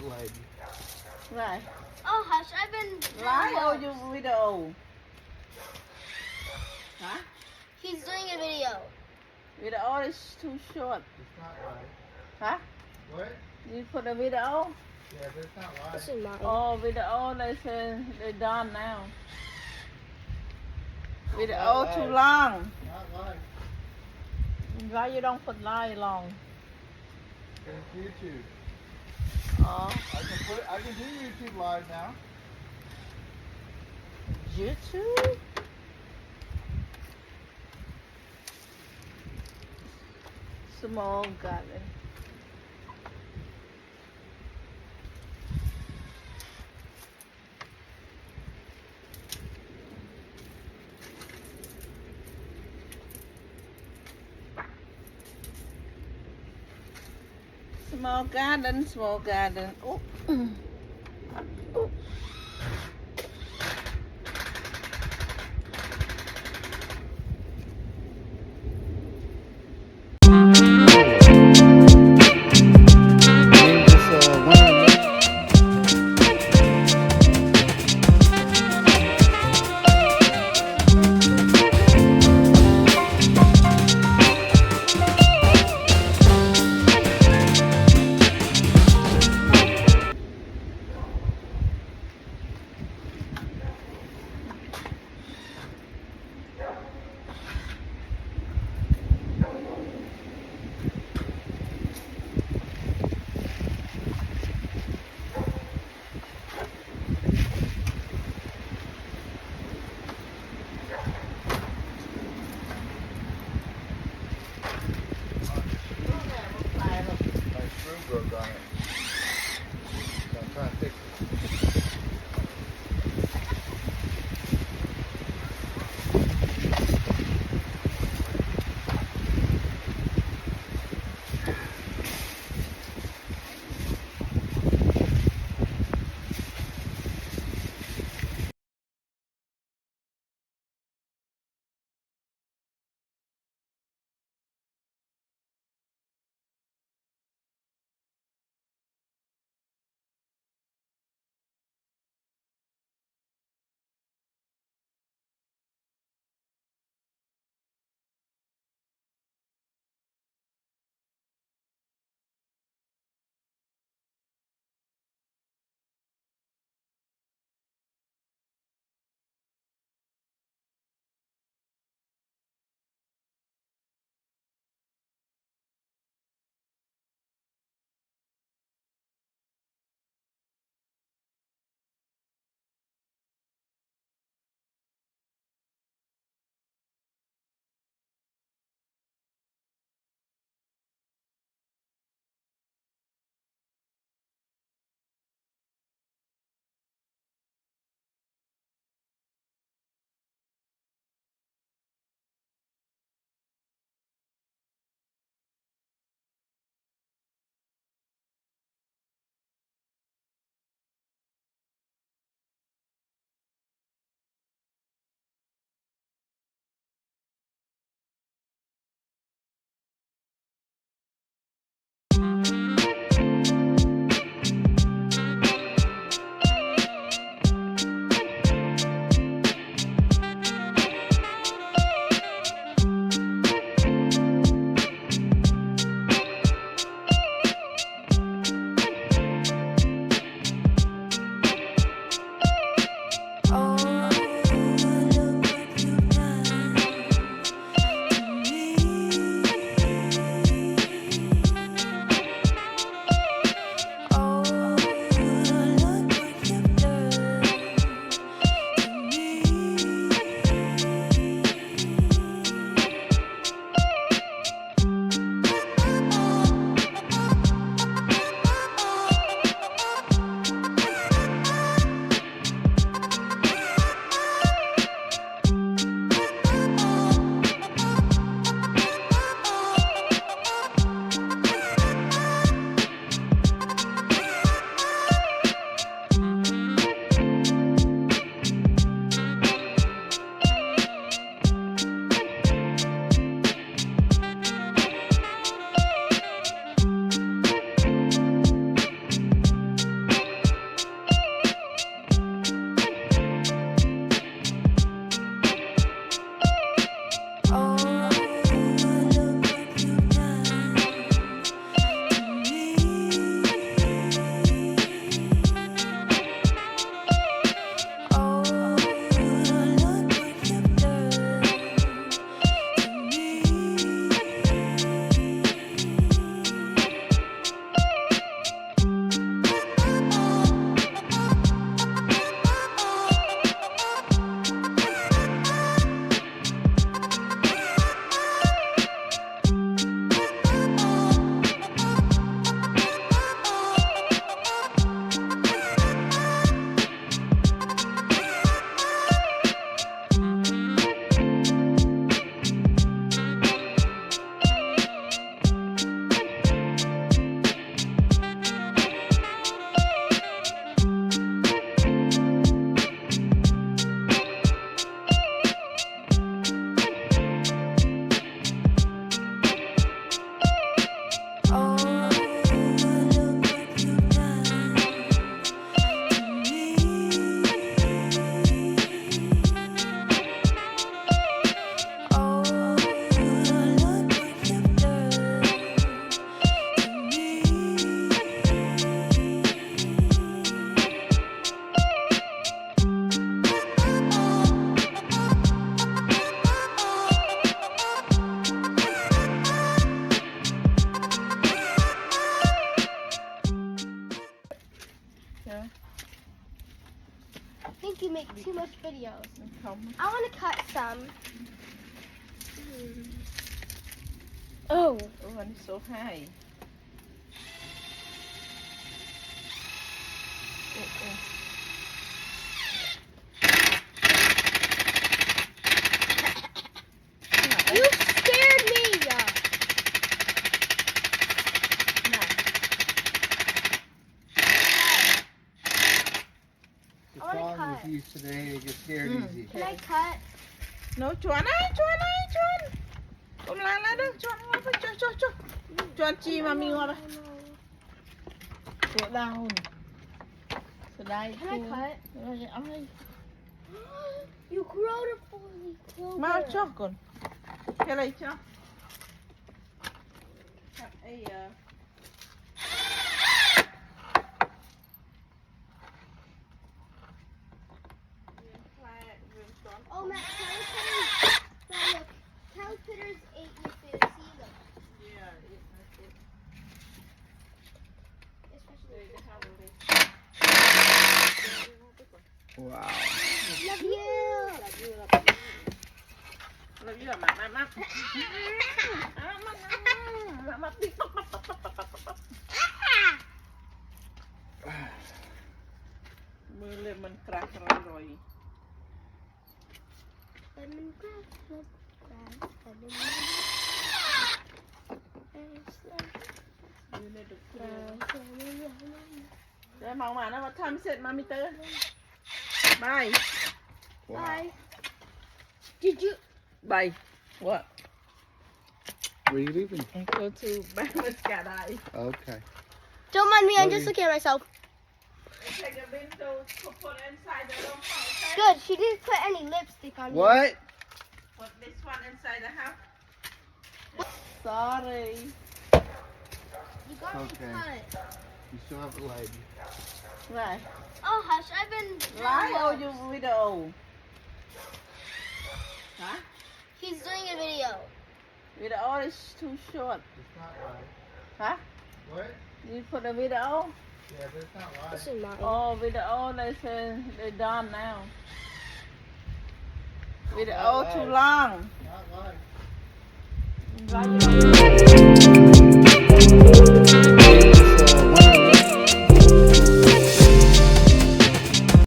lady. Right. Oh hush, I've been Live or you video? Huh? He's doing a video. Video is too short. It's not live. Huh? What? You put a video? Yeah, but it's not live. This is mine. Oh, video, they say they're done now. Video Not too live. long. Not live. Why you don't put live long? It's YouTube. Oh, I can do YouTube live now. YouTube? Small garden. Small garden, small garden. Oh. Oh. I want to cut some. Oh. Oh, and it's so high. You scared me. The I wanna song cut. was used today. They get scared easy. Can I cut? No, chuan ơi, chuan ơi, chuan. Come lại lại đây, chuan lại đây, chuan, chuan, chuan. Chuan chi mà mình qua đây. Chuan down. So đây. Can I cut? Ơi. You growed a fully clover. Mau cho con. Cái này cho. Ê Oh, Matt, caterpillars ate your food. See them. Especially. Wow. Love you. Love you, mama. Mưa lên mình crack rồi. Lemongrass, Mưa lên được để mong mà nó mà thăm xiết mà mi tới. Bye. Wow. Bye. Did you? Bye. What? Where are you leaving? And go to Bama Skydive. Okay. Don't mind me. I'm Love just you. looking at myself. Take a window to put inside the room. Okay? Good. She didn't put any lipstick on me. What? Put this one inside the house. Sorry. You got Okay. me cut. You still have a leg. Right. Oh, hush. I've been. Lie or you video? Huh? He's doing a video. Video is too short. It's not right. Huh? What? You put a video? Yeah, but it's not right. This is mine. Oh, video, they say they're done now. Video Not too live. long. Not live. Right.